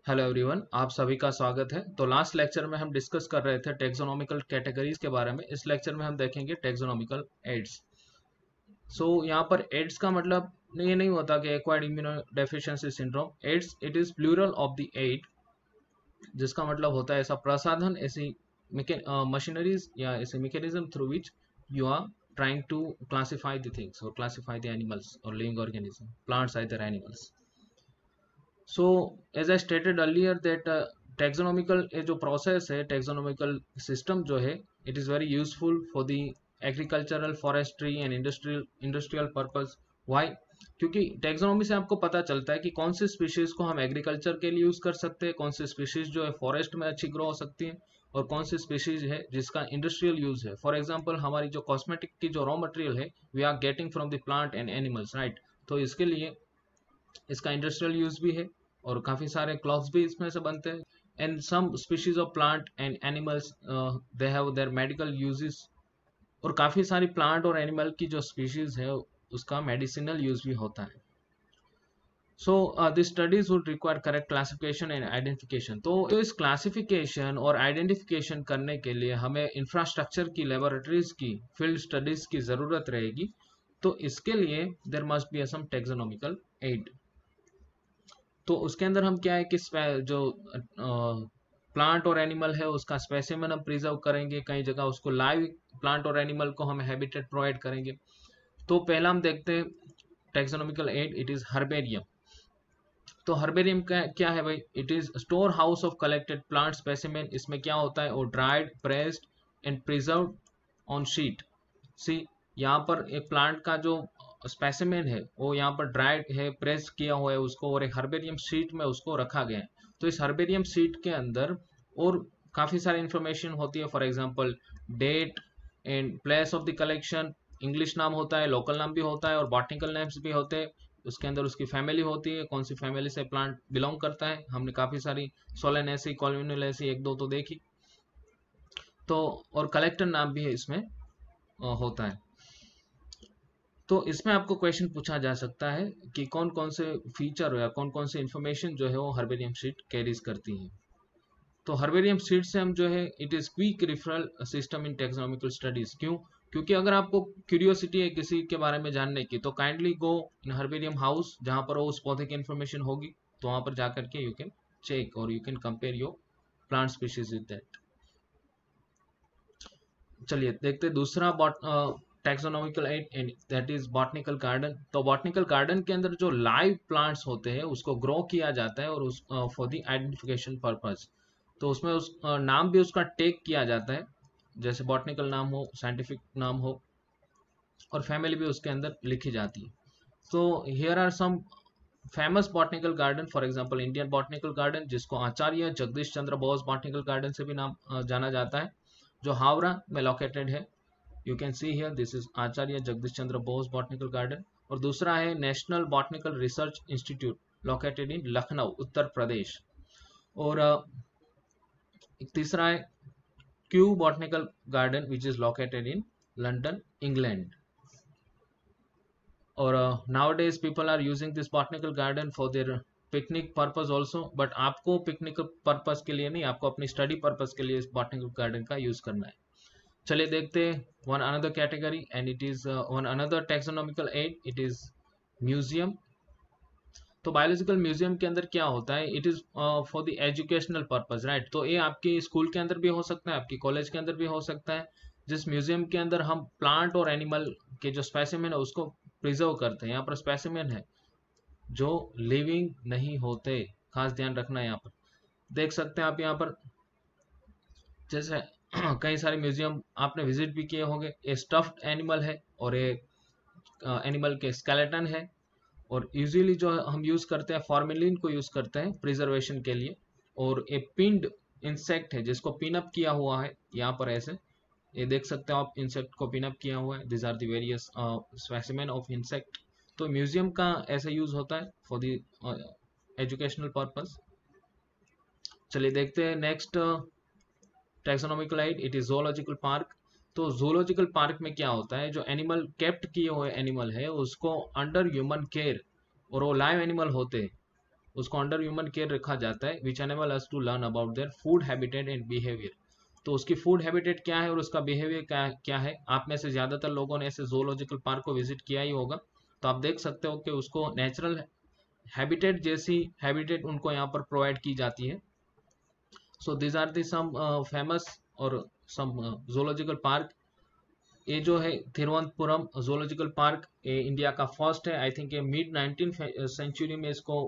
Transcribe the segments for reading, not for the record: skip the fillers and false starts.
Hello everyone, आप सभी का स्वागत है। तो लास्ट लेक्चर में हम डिस्कस कर रहे थे टेक्सोनॉमिकल कैटेगरीज के बारे में। इस लेक्चर में हम देखेंगे टेक्सोनॉमिकल एड्स। यहाँ पर एड्स का मतलब ये नहीं होता कि acquired immunodeficiency syndrome. AIDS it is plural of the aid, जिसका मतलब होता है ऐसा प्रसाधन, ऐसी मशीनरीज या ऐसे mechanism through which you are trying to classify the things और क्लासिफाई द एनिमल्स और living organism, plants either animals. So, as I stated earlier that taxonomical ये जो process है, taxonomical system जो है, it is very useful for the agricultural, forestry and industrial purpose. Why? क्योंकि taxonomy से आपको पता चलता है कि कौन सी स्पीशीज को हम एग्रीकल्चर के लिए यूज कर सकते हैं, कौन सी स्पीशीज जो है फॉरेस्ट में अच्छी ग्रो हो सकती है और कौन सी स्पीशीज है जिसका इंडस्ट्रियल यूज है। फॉर एग्जांपल, हमारी जो कॉस्मेटिक की जो रॉ मटेरियल है we are getting from the plant and animals, right. तो इसके लिए इसका इंडस्ट्रियल यूज भी है और काफी सारे क्लॉथ्स भी इसमें से बनते हैं। And some species of plant and animals they have their medical uses, और काफी सारी प्लांट और एनिमल की जो स्पीशीज है उसका मेडिसिनल यूज भी होता है। So this studies would require correct classification and identification. तो इस क्लासिफिकेशन और आइडेंटिफिकेशन करने के लिए हमें इंफ्रास्ट्रक्चर की, लेबोरेटरीज की, फील्ड स्टडीज की जरूरत रहेगी। तो इसके लिए there must be some taxonomical aid. तो उसके अंदर हम क्या है कि जो प्लांट और एनिमल है उसका स्पेसिमेन हम प्रिजर्व करेंगे, कई जगह उसको लाइव प्लांट और एनिमल को हम हैबिटेट प्रोवाइड करेंगे। तो पहला हम देखते हैं taxonomical aid, it is herbarium. तो हर्बेरियम क्या है भाई? It is store house of collected plant specimen. इसमें क्या होता है, वो dried, pressed and preserve on sheet. See, यहाँ पर एक प्लांट का जो स्पेसिमेन है वो यहाँ पर ड्राइड है, प्रेस किया हुआ है उसको, और एक हर्बेरियम शीट में उसको रखा गया है। तो इस हर्बेरियम शीट के अंदर और काफी सारी इंफॉर्मेशन होती है। For example, date and place of the collection, English नाम होता है, लोकल नाम भी होता है और बॉटनिकल नेम्स भी होते हैं। उसके अंदर उसकी फैमिली होती है, कौन सी फैमिली से प्लांट बिलोंग करता है। हमने काफी सारी सोलेनेसी, कॉलम्यूलेसी एक दो तो देखी। तो और कलेक्टर नाम भी है इसमें होता है। तो इसमें आपको क्वेश्चन पूछा जा सकता है कि कौन कौन से फीचर या कौन कौन से इंफॉर्मेशन जो है वो हर्बेरियम शीट कैरीज करती है। तो हर्बेरियम शीट से हम जो है, it is quick referral system in taxonomical studies. क्यों? क्योंकि अगर आपको क्यूरियोसिटी है किसी के बारे में जानने की, तो काइंडली गो इन हर्बेरियम हाउस, जहां पर उस पौधे की इंफॉर्मेशन होगी। तो वहां पर जाकर के यू कैन चेक और you can compare your plant species with that. चलिए देखते हैं दूसरा taxonomical aid, that is botanical garden. तो बॉटनिकल गार्डन के अंदर जो लाइव प्लांट्स होते हैं उसको ग्रो किया जाता है और उस फॉर द आइडेंटिफिकेशन पर्पस। तो उसमें उस नाम भी उसका टेक किया जाता है, जैसे बॉटनिकल नाम हो, साइंटिफिक नाम हो, और फैमिली भी उसके अंदर लिखी जाती है। तो here are some famous botanical garden. For example, Indian botanical garden, जिसको आचार्य जगदीश चंद्र बोस बॉटनिकल गार्डन से भी नाम जाना जाता है, जो हावड़ा में लोकेटेड है। You can see here, this is Acharya Jagadish Chandra Bose botanical garden. और दूसरा है national botanical research institute, located in Lucknow, Uttar Pradesh. और तीसरा है Kew botanical garden, which is located in London, England. और nowadays people are using this botanical garden for their picnic purpose also, but आपको picnic purpose के लिए नहीं, आपको अपनी स्टडी पर्पस के लिए इस बॉटनिकल गार्डन का यूज करना है। चलिए देखते हैं one another category, and it is one another taxonomical aid, it is museum. तो बायोलॉजिकल म्यूजियम के अंदर क्या होता है, it is for the educational purpose, right. तो ये आपकी स्कूल के अंदर भी हो सकता है, आपकी कॉलेज के अंदर भी हो सकता है, जिस म्यूजियम के अंदर हम प्लांट और एनिमल के जो स्पेसिमेन है उसको प्रिजर्व करते हैं। यहाँ पर स्पेसिमेन है जो लिविंग नहीं होते, खास ध्यान रखना है। यहाँ पर देख सकते हैं आप, यहाँ पर जैसे कई सारे म्यूजियम आपने विजिट भी किए होंगे। ये स्टफ्ड एनिमल है और ये एनिमल के स्केलेटन है, और यूजुअली जो हम यूज करते हैं फॉर्मेलिन को यूज करते हैं प्रिजर्वेशन के लिए। और ये पिंड इंसेक्ट है जिसको पिन अप किया हुआ है, यहाँ पर ऐसे ये देख सकते हो आप, इंसेक्ट को पिन अप किया हुआ है। This are the various specimen of insect. तो म्यूजियम का ऐसे यूज होता है फॉर द एजुकेशनल पर्पस। चलिए देखते हैं next taxonomical aid, it is zoological park. तो जूलॉजिकल पार्क में क्या होता है, जो एनिमल केप्ट किए हुए एनिमल है उसको अंडर ह्यूमन केयर, और वो लाइव एनिमल होते हैं, उसको अंडर ह्यूमन केयर रखा जाता है, which enable us to learn about their food habitat and behaviour. तो उसकी फूड हैबिटेट क्या है और उसका बिहेवियर क्या है। आप में से ज़्यादातर लोगों ने ऐसे ज़ूलॉजिकल पार्क को विजिट किया ही होगा, तो आप देख सकते हो कि उसको नेचुरल हैबिटेट जैसी हैबिटेट उनको यहाँ पर प्रोवाइड की जाती है। So this are the some famous और सम ज़ूलॉजिकल पार्क। ये जो है थिरुवनंतपुरम ज़ूलॉजिकल पार्क, ये इंडिया का फर्स्ट है। आई थिंक ये मिड 19th सेंचुरी में इसको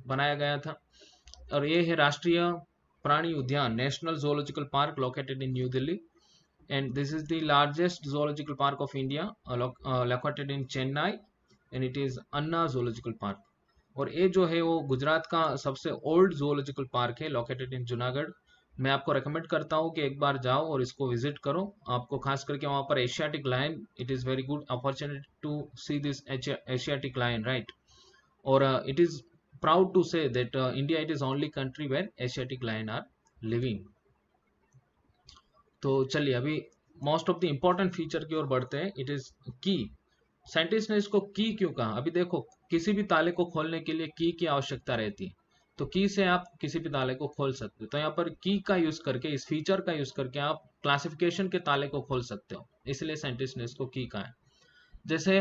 बनाया गया था। और ये है राष्ट्रीय प्राणी उद्यान, national zoological park located in new Delhi, and this is the largest zoological park of India located in Chennai, and it is Anna zoological park. और ये जो है वो गुजरात का सबसे ओल्ड ज़ूलॉजिकल पार्क है लोकेटेड इन जूनागढ़। मैं आपको रेकमेंड करता हूँ कि एक बार जाओ और इसको विजिट करो। आपको खास करके वहाँ पर Asiatic lion, it is very good opportunity to see this Asiatic lion, right. और it is proud to say that India it is only country where Asiatic lion are living। तो चलिए अभी most of the important feature की ओर बढ़ते हैं। It is की। Scientist ने इसको की क्यों कहा? अभी देखो, किसी भी ताले को खोलने के लिए की की आवश्यकता रहती है, तो की से आप किसी भी ताले को खोल सकते हो। तो यहाँ पर की का यूज करके, इस फीचर का यूज करके आप क्लासिफिकेशन के ताले को खोल सकते हो, इसलिए साइंटिस्ट ने इसको की कहा है। जैसे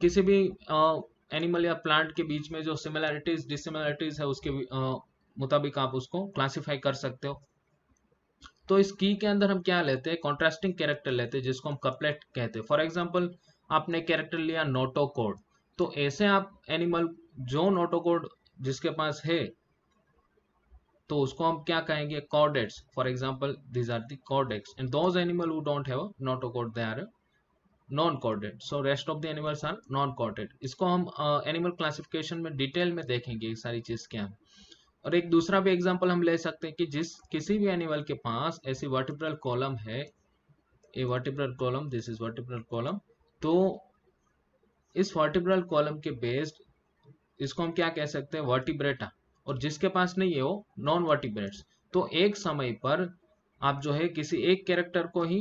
किसी भी एनिमल या प्लांट के बीच में जो सिमिलैरिटीज डिसिमिलैरिटीज है उसके मुताबिक आप उसको क्लासिफाई कर सकते हो। तो इस की के अंदर हम क्या लेते हैं? कॉन्ट्रास्टिंग कैरेक्टर लेते हैं, जिसको हम कपलेट कहते हैं। फॉर एग्जांपल, आपने कैरेक्टर लिया नोटोकोड, तो ऐसे आप एनिमल जो नोटोकोड जिसके पास है तो उसको हम क्या कहेंगे? Chordates. For example, these are the chordates, and those animal who don't have notochord they are non chordate. So rest of the animals are non chordate. इसको हम एनिमल क्लासिफिकेशन में डिटेल में देखेंगे ये सारी चीज क्या है। और एक दूसरा भी एग्जांपल हम ले सकते हैं कि किसी भी एनिमल के पास ऐसी वर्टिब्रल कॉलम है, a vertebral column, this is vertebral column, तो इस वर्टिब्रल कॉलम के बेस्ड इसको हम क्या कह सकते हैं? वर्टिब्रेटा। और जिसके पास नहीं है वो नॉन वर्टिब्रेट्स। तो एक समय पर आप जो है किसी एक कैरेक्टर को ही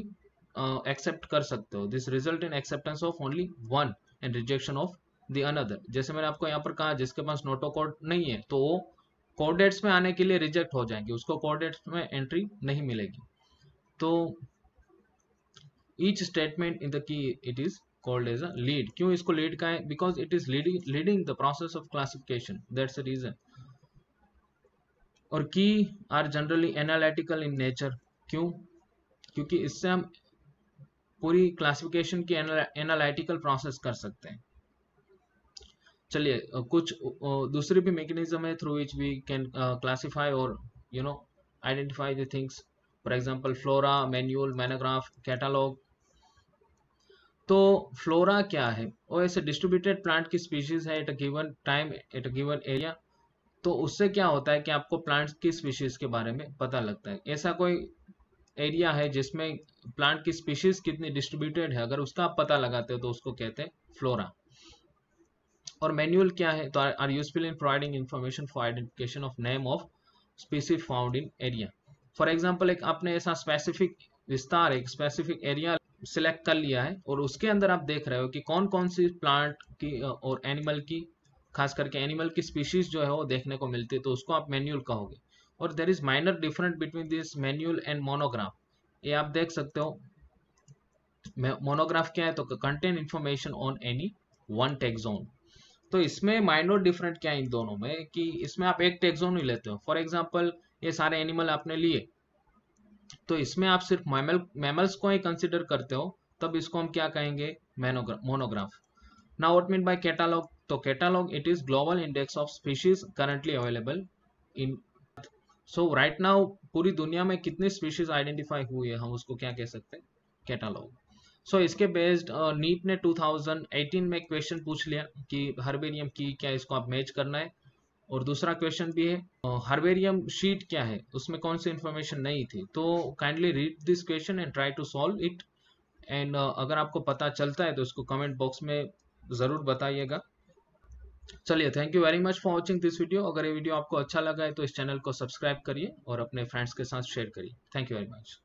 एक्सेप्ट कर सकते हो। This result in acceptance of only one and rejection of the another. जैसे मैंने आपको यहाँ पर कहा, जिसके पास नोटोकोड नहीं है तो वो कोऑर्डिनेट्स में आने के लिए रिजेक्ट हो जाएंगे, उसको कोऑर्डिनेट्स में एंट्री नहीं मिलेगी। तो each statement in the key it is called as a lead. क्यों इसको लीड का है? Because it is leading the process of classification, that's the reason. और key are generally analytical in nature. क्यों? क्योंकि इससे हम पूरी क्लासिफिकेशन की एनालिटिकल प्रोसेस कर सकते हैं। चलिए कुछ दूसरी भी मैकेनिज्म है through which we can classify और identify the things. For example, flora, manual, monograph, catalogue. तो फ्लोरा क्या है? वो ऐसे डिस्ट्रीब्यूटेड प्लांट की स्पीशीज है at a given time at a given area. तो उससे क्या होता है कि आपको प्लांट्स की स्पीशीज के बारे में पता लगता है। ऐसा कोई एरिया है जिसमें प्लांट की स्पीशीज कितनी डिस्ट्रीब्यूटेड है, अगर उसका आप पता लगाते हो तो उसको कहते हैं फ्लोरा। और मैन्युअल क्या है? तो are useful in providing information for identification of name of species found in area. For example, एक आपने ऐसा स्पेसिफिक विस्तार, एक स्पेसिफिक एरिया सिलेक्ट कर लिया है और उसके अंदर आप देख रहे हो कि कौन कौन सी प्लांट की और एनिमल की, खास करके एनिमल की स्पीशीज जो है वो देखने को मिलती है, तो उसको आप मैन्युअल कहोगे। और there is minor difference between this manual and monograph. ये आप देख सकते हो। मोनोग्राफ क्या है? तो contain information on any one taxon. तो इसमें माइनर डिफरेंट क्या है इन दोनों में कि इसमें आप एक टेक्सोन ही लेते हो। फॉर एग्जांपल, ये सारे एनिमल आपने लिए, तो इसमें आप सिर्फ मैमल्स को ही कंसिडर करते हो, तब इसको हम क्या कहेंगे? Monograph. Now what mean by catalogue? तो catalogue it is global index of species currently available in. So right now पूरी दुनिया में कितनी स्पीशीज आइडेंटिफाई हुई है, हम उसको क्या कह सकते हैं? कैटालॉग। सो इसके बेस्ड नीट ने 2018 में क्वेश्चन पूछ लिया कि हर्बेरियम की क्या, इसको आप मैच करना है। और दूसरा क्वेश्चन भी है, हर्बेरियम शीट क्या है, उसमें कौन सी इंफॉर्मेशन नहीं थी। तो kindly read this question and try to solve it. And अगर आपको पता चलता है तो उसको कमेंट बॉक्स में ज़रूर बताइएगा। चलिए, thank you very much for watching this video. अगर ये वीडियो आपको अच्छा लगा है तो इस चैनल को सब्सक्राइब करिए और अपने फ्रेंड्स के साथ शेयर करिए। Thank you very much.